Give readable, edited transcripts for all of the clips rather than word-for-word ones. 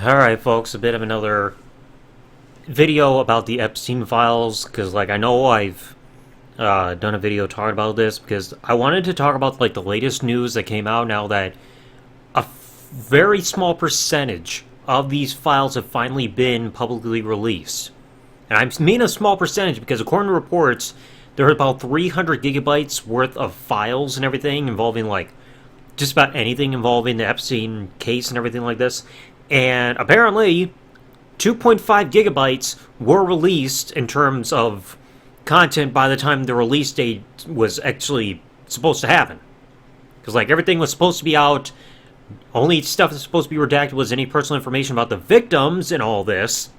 Alright, folks, a bit of another video about the Epstein files, because, I know I've done a video talking about this, because I wanted to talk about, the latest news that came out now that a very small percentage of these files have finally been publicly released. And I mean a small percentage because, according to reports, there are about 300 gigabytes worth of files and everything involving, just about anything involving the Epstein case and everything like this. And apparently, 2.5 gigabytes were released in terms of content by the time the release date was actually supposed to happen. Because, everything was supposed to be out. Only stuff that's supposed to be redacted was any personal information about the victims and all this.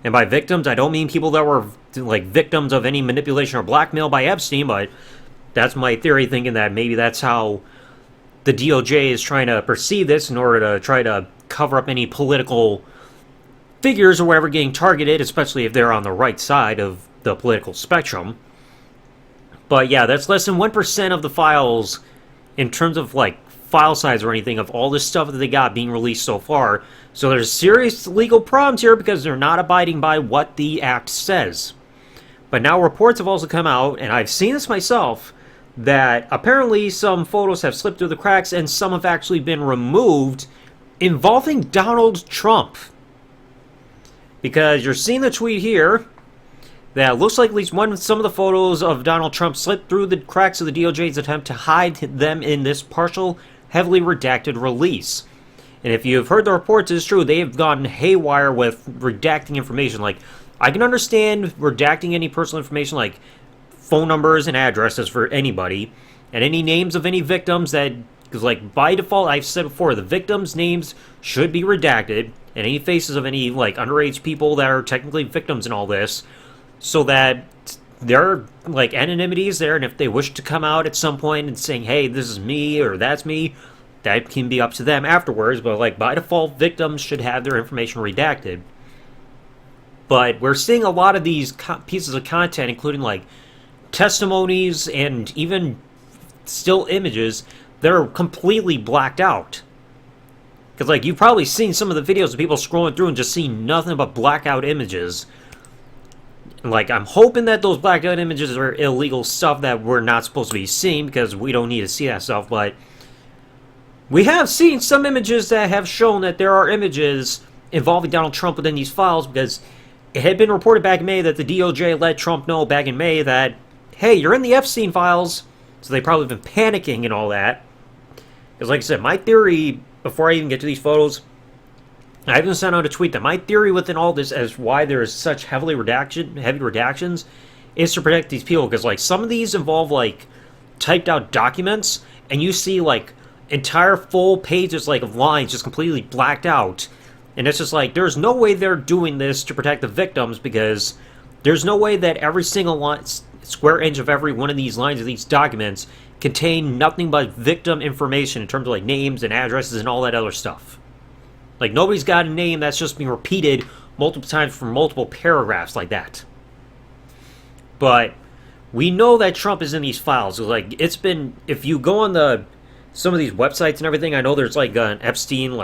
And by victims, I don't mean people that were, victims of any manipulation or blackmail by Epstein, but that's my theory, thinking that maybe that's how the DOJ is trying to perceive this in order to try to cover up any political figures or whatever getting targeted, especially if they're on the right side of the political spectrum. But yeah, that's less than 1% of the files in terms of file size or anything of all this stuff that they got being released so far. So there's serious legal problems here because they're not abiding by what the act says. But now reports have also come out, and I've seen this myself, that apparently some photos have slipped through the cracks and some have actually been removed involving Donald Trump. Because you're seeing the tweet here that looks like at least some of the photos of Donald Trump slipped through the cracks of the DOJ's attempt to hide them in this partial, heavily redacted release. And if you've heard the reports, it's true, they have gone haywire with redacting information. I can understand redacting any personal information like phone numbers and addresses for anybody, and any names of any victims that, because by default, I've said before, the victims' names should be redacted, and any faces of any underage people that are technically victims in all this, so that there are anonymities there, and if they wish to come out at some point and saying, hey, this is me or that's me, that can be up to them afterwards. But by default, victims should have their information redacted. But we're seeing a lot of these pieces of content, including testimonies and even still images that are completely blacked out. Because you've probably seen some of the videos of people scrolling through and just seeing nothing but blackout images. And I'm hoping that those blacked out images are illegal stuff that we're not supposed to be seeing, because we don't need to see that stuff. But we have seen some images that have shown that there are images involving Donald Trump within these files, because it had been reported back in May that the DOJ let Trump know back in May that, hey, you're in the Epstein files. So they've probably been panicking and all that. Because I said, my theory, before I even get to these photos, I even sent out a tweet that my theory within all this as why there is such heavy redactions is to protect these people. Because some of these involve typed out documents, and you see entire full pages of lines just completely blacked out. And it's just there's no way they're doing this to protect the victims, because there's no way that every single line, square inch of every one of these lines of these documents contain nothing but victim information in terms of names and addresses and all that other stuff. Nobody's got a name that's just being repeated multiple times for multiple paragraphs like that. But we know that Trump is in these files. It's been, if you go on some of these websites and everything, I know there's an Epstein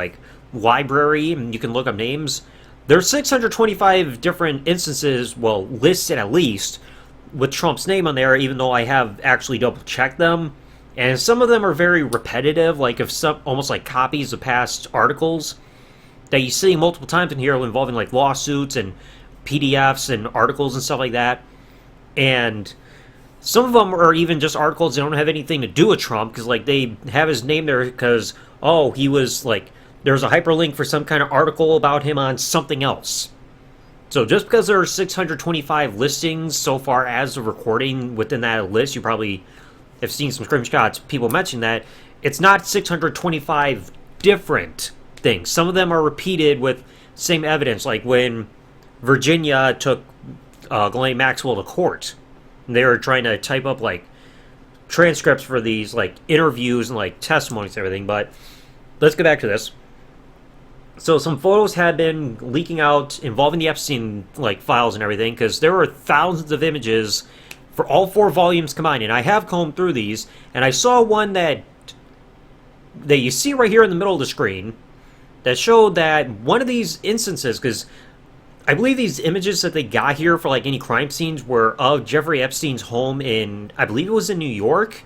library, and you can look up names. There's 625 different instances, well, listed at least, with Trump's name on there, even though I have actually double-checked them. And some of them are very repetitive, almost like copies of past articles that you see multiple times in here involving lawsuits and PDFs and articles and stuff like that. And some of them are even just articles that don't have anything to do with Trump, because they have his name there because, oh, he was there's a hyperlink for some kind of article about him on something else. So just because there are 625 listings so far as of recording within that list, you probably have seen some screenshots, people mention that, it's not 625 different things. Some of them are repeated with same evidence, when Virginia took Ghislaine Maxwell to court. They were trying to type up transcripts for these interviews and testimonies and everything. But let's get back to this. So some photos had been leaking out involving the Epstein files and everything, because there were thousands of images for all 4 volumes combined. And I have combed through these, and I saw one that you see right here in the middle of the screen. that showed that one of these instances, because I believe these images that they got here for like any crime scenes were of Jeffrey Epstein's home in, I believe it was in New York,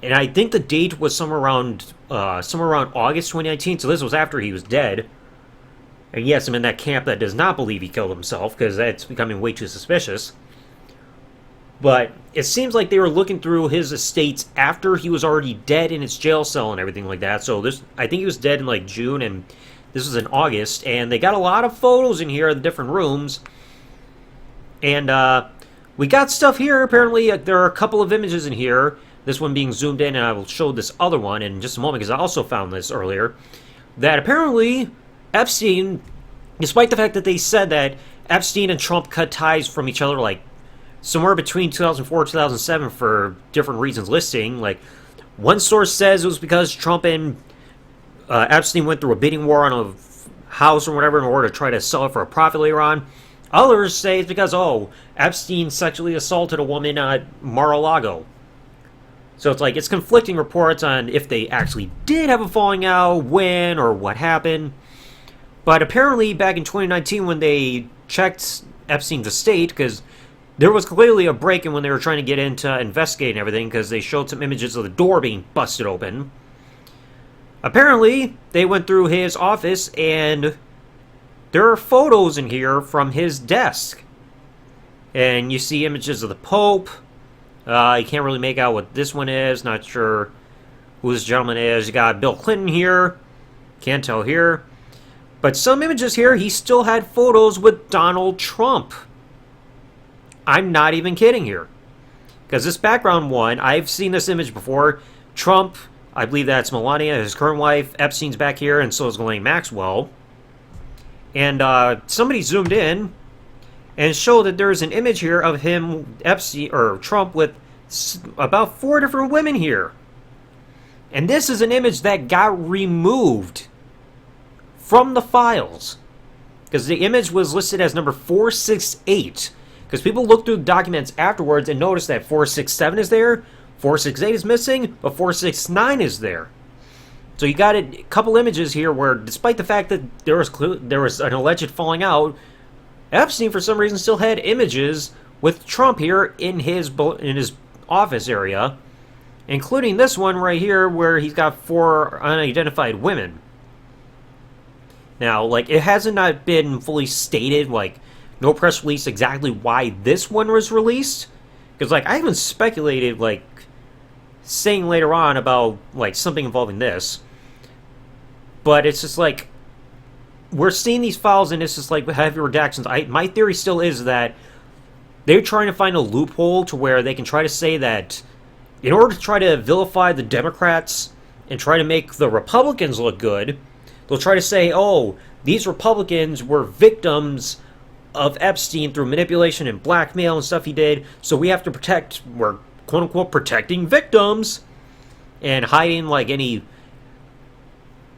and I think the date was somewhere around August 2019. So this was after he was dead. And yes, I'm in that camp that does not believe he killed himself, because that's becoming way too suspicious. But it seems like they were looking through his estates after he was already dead in his jail cell and everything like that. So this, I think he was dead in like June, and this was in August. And they got a lot of photos in here of the different rooms. And we got stuff here. Apparently, there are a couple of images in here. This one being zoomed in, and I will show this other one in just a moment, because I also found this earlier. That apparently Epstein, despite the fact that they said that Epstein and Trump cut ties from each other like somewhere between 2004 and 2007 for different reasons listing, like one source says it was because Trump and Epstein went through a bidding war on a house or whatever in order to try to sell it for a profit later on. Others say it's because, Epstein sexually assaulted a woman at Mar-a-Lago. So it's like, it's conflicting reports on if they actually did have a falling out, when, or what happened. But apparently, back in 2019, when they checked Epstein's estate, because there was clearly a break-in when they were trying to get into investigating everything, because they showed some images of the door being busted open. Apparently, they went through his office, and there are photos in here from his desk. And you see images of the Pope. You can't really make out what this one is. Not sure who this gentleman is. You got Bill Clinton here. Can't tell here. But some images here, he still had photos with Donald Trump. I'm not even kidding here. Because this background one, I've seen this image before. Trump, I believe that's Melania, his current wife. Epstein's back here, and so is Ghislaine Maxwell. And somebody zoomed in and showed that there's an image here of him, Epstein, or Trump, with about 4 different women here. And this is an image that got removed from the files, because the image was listed as number 468, because people looked through the documents afterwards and noticed that 467 is there, 468 is missing, but 469 is there. So you got a couple images here where, despite the fact that there was an alleged falling out, Epstein for some reason still had images with Trump here in his office area, including this one right here where he's got 4 unidentified women. Now, like, it hasn't not been fully stated, like, no press release exactly why this one was released. Because, like, I even speculated, like, saying later on about, like, something involving this. But it's just, like, we're seeing these files, and it's just, like, heavy redactions. My theory still is that they're trying to find a loophole to where they can try to say that in order to try to vilify the Democrats and try to make the Republicans look good, they'll try to say, these Republicans were victims of Epstein through manipulation and blackmail and stuff he did, so we have to we're quote-unquote protecting victims, and hiding, like, any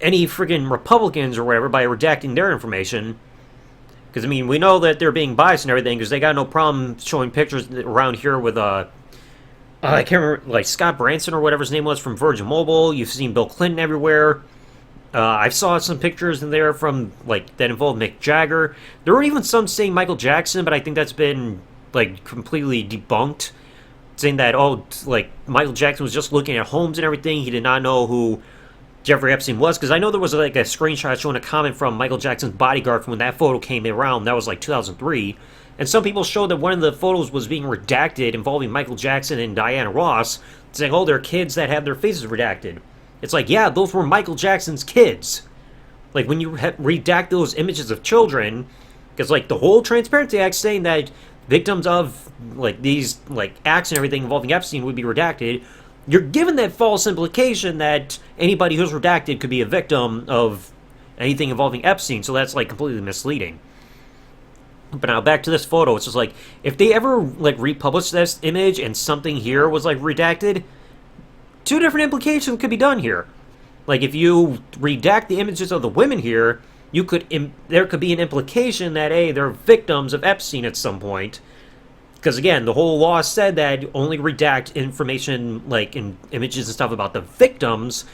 friggin' Republicans or whatever by redacting their information. Because, I mean, we know that they're being biased and everything, because they got no problem showing pictures around here with, I can't remember, like, Scott Branson or whatever his name was from Virgin Mobile. You've seen Bill Clinton everywhere. I saw some pictures in there from, like, that involved Mick Jagger. There were even some saying Michael Jackson, but I think that's been, like, completely debunked. Saying that, like, Michael Jackson was just looking at homes and everything. He did not know who Jeffrey Epstein was. Because I know there was, like, a screenshot showing a comment from Michael Jackson's bodyguard from when that photo came around. That was, like, 2003. And some people showed that one of the photos was being redacted involving Michael Jackson and Diana Ross. Saying, there are kids that have their faces redacted. It's like, yeah, those were Michael Jackson's kids. Like, when you redact those images of children, because, like, the whole Transparency Act saying that victims of, like, these, like, acts and everything involving Epstein would be redacted, you're given that false implication that anybody who's redacted could be a victim of anything involving Epstein, so that's, like, completely misleading. But now, back to this photo, it's just like, if they ever, like, republished this image and something here was, like, redacted, 2 different implications could be done here. Like, if you redact the images of the women here, there could be an implication that, they're victims of Epstein at some point. Because, again, the whole law said that only redact information, like, in images and stuff about the victims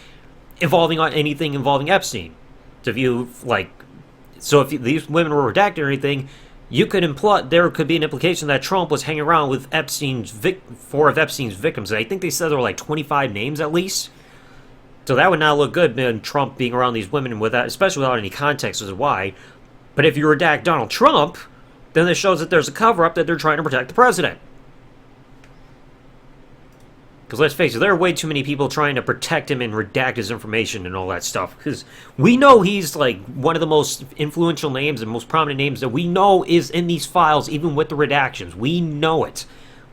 involving anything involving Epstein. So if you like, so if these women were redacted or anything, you could imply there could be an implication that Trump was hanging around with four of Epstein's victims. I think they said there were like 25 names at least. So that would not look good, man, Trump being around these women without, especially without any context as to why. But if you redact Donald Trump, then this shows that there's a cover-up that they're trying to protect the president. Because let's face it, there are way too many people trying to protect him and redact his information and all that stuff. Because we know he's like one of the most influential names and most prominent names that we know is in these files, even with the redactions. We know it.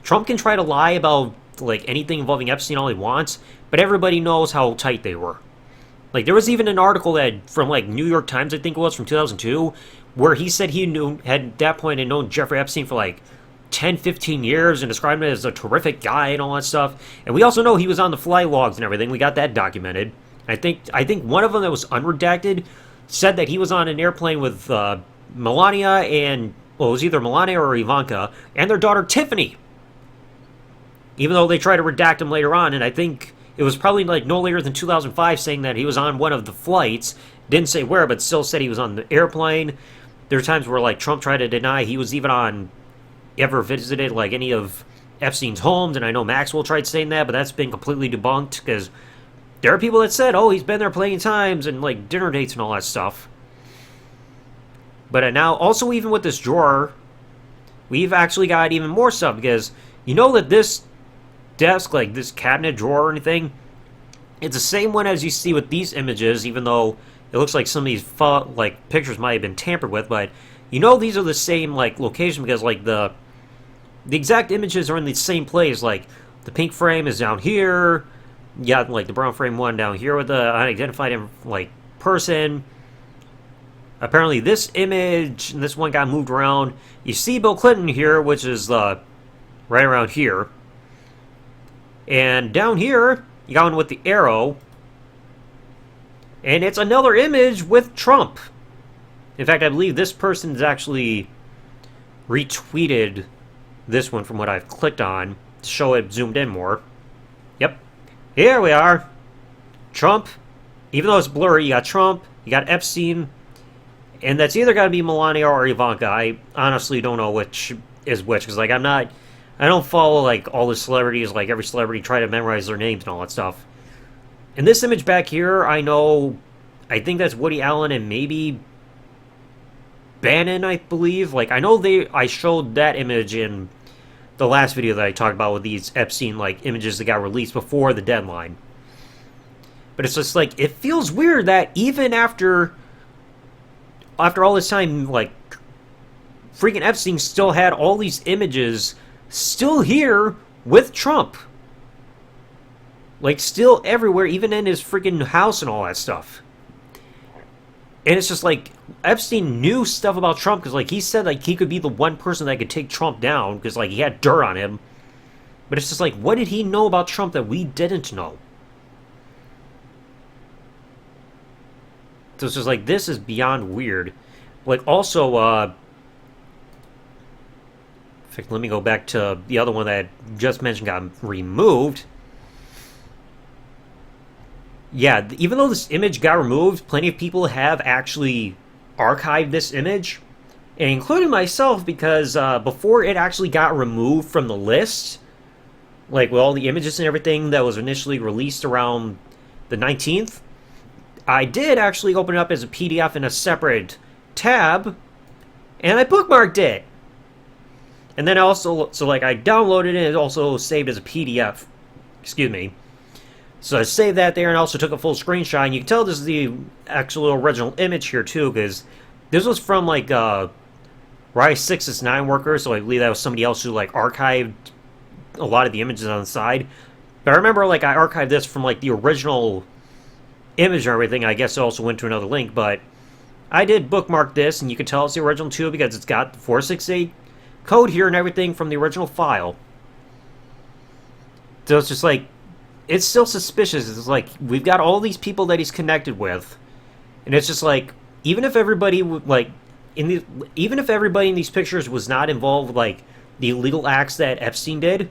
Trump can try to lie about like anything involving Epstein all he wants, but everybody knows how tight they were. Like there was even an article that from like New York Times, I think it was, from 2002, where he said he had at that point had known Jeffrey Epstein for like 10, 15 years and described him as a terrific guy and all that stuff. And we also know he was on the flight logs and everything. We got that documented. I think one of them that was unredacted said that he was on an airplane with Melania and, well, it was either Melania or Ivanka and their daughter Tiffany. Even though they tried to redact him later on, and I think it was probably like no later than 2005 saying that he was on one of the flights. Didn't say where, but still said he was on the airplane. There were times where like Trump tried to deny he was even ever visited like any of Epstein's homes, and I know Maxwell tried saying that, but that's been completely debunked because there are people that said, oh, he's been there plenty of times and like dinner dates and all that stuff. But now, also even with this drawer, we've actually got even more stuff because you know that this desk, like this cabinet drawer or anything, it's the same one as you see with these images, even though it looks like some of these like pictures might have been tampered with, but you know these are the same like location because like the exact images are in the same place. Like the pink frame is down here, you got like the brown frame one down here with the unidentified like person. Apparently this image and this one got moved around. You see Bill Clinton here, which is right around here. And down here, you got one with the arrow. And it's another image with Trump. In fact, I believe this person's actually retweeted this one from what I've clicked on to show it zoomed in more. Yep. Here we are. Trump. Even though it's blurry, you got Trump, you got Epstein, and that's either got to be Melania or Ivanka. I honestly don't know which is which, because like I don't follow like all the celebrities, like every celebrity try to memorize their names and all that stuff. In this image back here, I think that's Woody Allen and maybe Bannon, I believe. Like I know I showed that image in the last video that I talked about with these Epstein like images that got released before the deadline. But it's just like it feels weird that even after all this time, like freaking Epstein still had all these images still here with Trump. Like still everywhere, even in his freaking house and all that stuff. And it's just like Epstein knew stuff about Trump because like he said like he could be the one person that could take Trump down because like he had dirt on him. But it's just like, what did he know about Trump that we didn't know? So it's just like, this is beyond weird. Like also, in fact, let me go back to the other one that I just mentioned got removed. Yeah, even though this image got removed, plenty of people have actually archived this image, and including myself, because before it actually got removed from the list, like with all the images and everything that was initially released around the 19th, I did actually open it up as a PDF in a separate tab, and I bookmarked it. And then also, so like I downloaded it and it also saved as a PDF. Excuse me. So I saved that there and also took a full screenshot. And you can tell this is the actual original image here too, because this was from like Rise 669 workers, so I believe that was somebody else who like archived a lot of the images on the side. But I remember like I archived this from like the original image and everything. I guess it also went to another link, but I did bookmark this, and you can tell it's the original too because it's got the 468 code here and everything from the original file. So it's just like, it's still suspicious. It's like, we've got all these people that he's connected with, and it's just like, even if everybody like even if everybody in these pictures was not involved with like the illegal acts that Epstein did,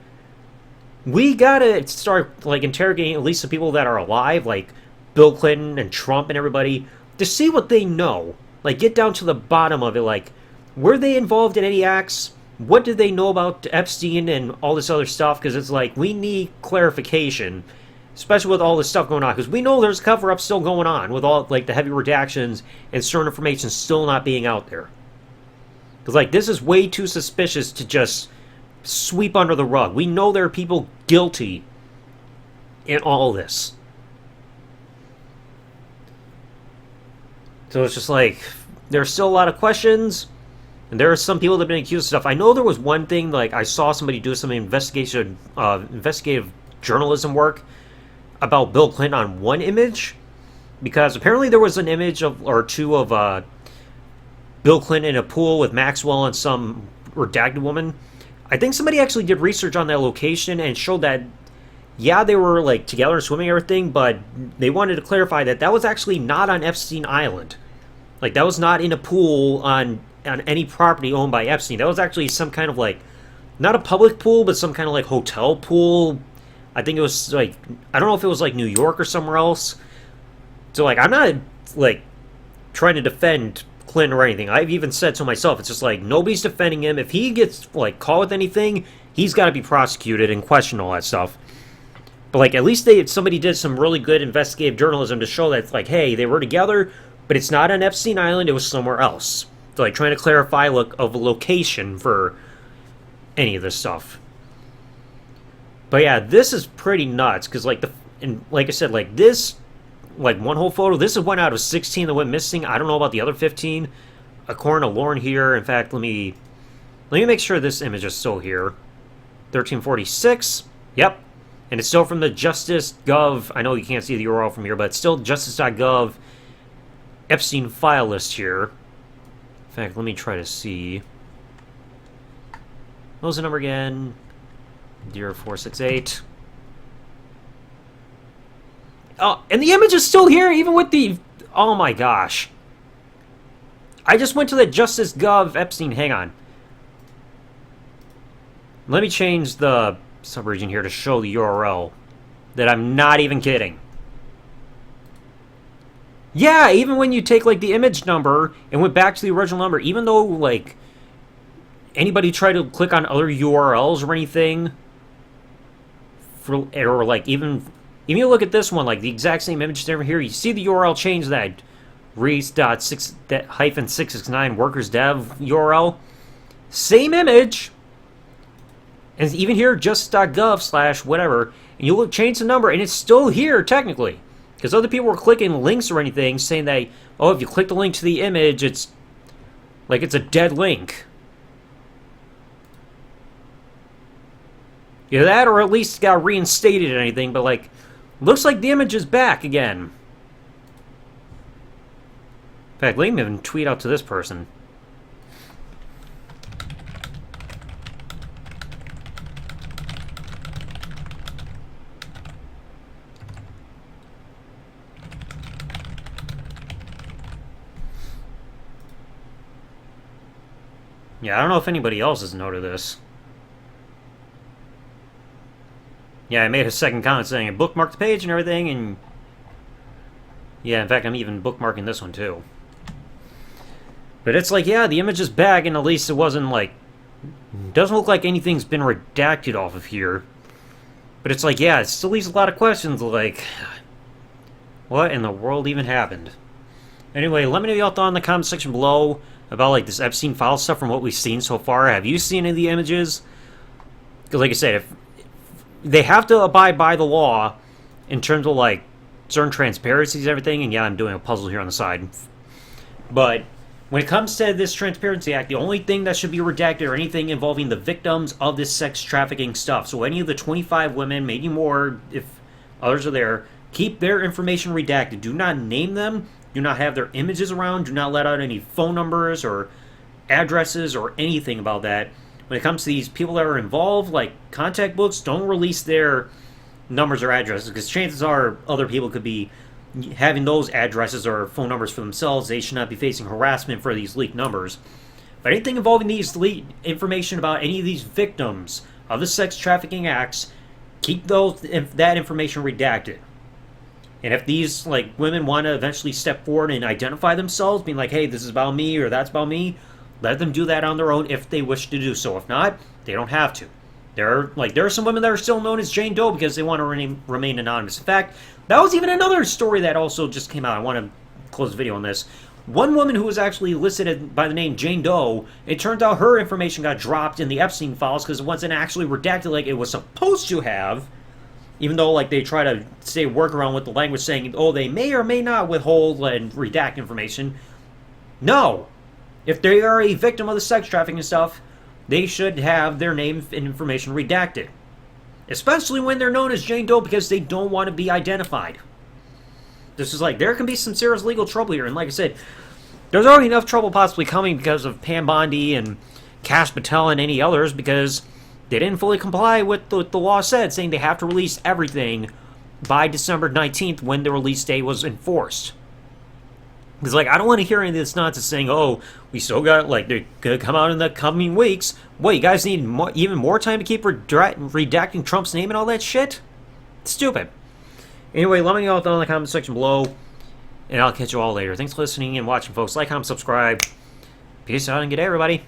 we gotta start like interrogating at least the people that are alive, like Bill Clinton and Trump and everybody. to see what they know. Like, get down to the bottom of it. Like, were they involved in any acts? What did they know about Epstein and all this other stuff? Because it's like, we need clarification, especially with all this stuff going on. Because we know there's cover-up still going on with all, like, the heavy redactions and certain information still not being out there. Because, like, this is way too suspicious to just sweep under the rug. We know there are people guilty in all this. So it's just like, there's still a lot of questions, and there are some people that have been accused of stuff. I know there was one thing, like, I saw somebody do some investigative journalism work about Bill Clinton on one image, because apparently there was an image of, or two of Bill Clinton in a pool with Maxwell and some redacted woman. I think somebody actually did research on that location and showed that, yeah, they were, like, together and swimming and everything, but they wanted to clarify that that was actually not on Epstein Island. Like, that was not in a pool on any property owned by Epstein. That was actually some kind of, like, not a public pool, but some kind of, like, hotel pool. I think it was, like, I don't know if it was, like, New York or somewhere else. So, like, I'm not, like, trying to defend Clinton or anything. I've even said so myself. It's just, like, nobody's defending him. If he gets, like, caught with anything, he's got to be prosecuted and questioned, all that stuff. But, like, at least somebody did some really good investigative journalism to show that, like, hey, they were together, but it's not on Epstein Island, it was somewhere else. So, like, trying to clarify of a location for any of this stuff. But, yeah, this is pretty nuts, because, like, and like I said, like, this, like, one whole photo, this is one out of 16 that went missing. I don't know about the other 15. According to Lauren here, in fact, let me make sure this image is still here. 1346, yep. And it's still from the Justice.gov. I know you can't see the URL from here, but it's still Justice.gov Epstein file list here. In fact, let me try to see. What was the number again? 0468. Oh, and the image is still here, even with the... Oh my gosh. I just went to the Justice.gov Epstein. Hang on. Let me change the subregion here to show the URL. That I'm not even kidding. Yeah, even when you take, like, the image number and went back to the original number, even though, like, anybody tried to click on other URLs or anything, or, like, even you look at this one, like, the exact same image over here, you see the URL change that Reese.669 workers dev URL. Same image. And even here, just.gov / whatever, and you change the number, and it's still here, technically. Because other people were clicking links or anything, saying that, oh, if you click the link to the image, it's like it's a dead link. Either that, or at least got reinstated or anything, but, like, looks like the image is back again. In fact, let me even tweet out to this person. Yeah, I don't know if anybody else has noted this. Yeah, I made a second comment saying I bookmarked the page and everything, and... Yeah, in fact, I'm even bookmarking this one, too. But it's like, yeah, the image is back, and at least it wasn't, like... Doesn't look like anything's been redacted off of here. But it's like, yeah, it still leaves a lot of questions, like... What in the world even happened? Anyway, let me know y'all thought in the comment section below about, like, this Epstein file stuff from what we've seen so far. Have you seen any of the images? Because, like I said, if they have to abide by the law in terms of, like, certain transparencies and everything, and yeah, I'm doing a puzzle here on the side. But when it comes to this Transparency Act, the only thing that should be redacted or anything involving the victims of this sex trafficking stuff. So any of the 25 women, maybe more if others are there, keep their information redacted. Do not name them. Do not have their images around. Do not let out any phone numbers or addresses or anything about that. When it comes to these people that are involved, like contact books, don't release their numbers or addresses, because chances are other people could be having those addresses or phone numbers for themselves. They should not be facing harassment for these leaked numbers. But anything involving these leaked information about any of these victims of the sex trafficking acts, keep that information redacted. And if these like women want to eventually step forward and identify themselves, being like, "Hey, this is about me" or "That's about me," let them do that on their own if they wish to do so. If not, they don't have to. There are some women that are still known as Jane Doe because they want to remain anonymous. In fact, that was even another story that also just came out. I want to close the video on this. One woman who was actually listed by the name Jane Doe, it turned out her information got dropped in the Epstein files because it wasn't actually redacted like it was supposed to have. Even though, like, they try to say workaround with the language saying, oh, they may or may not withhold and redact information. No! If they are a victim of the sex trafficking stuff, they should have their name and information redacted. Especially when they're known as Jane Doe because they don't want to be identified. This is like, there can be some serious legal trouble here. And like I said, there's already enough trouble possibly coming because of Pam Bondi and Kash Patel and any others because they didn't fully comply with what the law said, saying they have to release everything by December 19th when the release date was enforced. Because, like, I don't want to hear any of this nonsense saying, oh, we still got, like, they're going to come out in the coming weeks. What, you guys need even more time to keep redacting Trump's name and all that shit? It's stupid. Anyway, let me know down in the comment section below, and I'll catch you all later. Thanks for listening and watching, folks. Like, comment, subscribe. Peace out, and good day, everybody.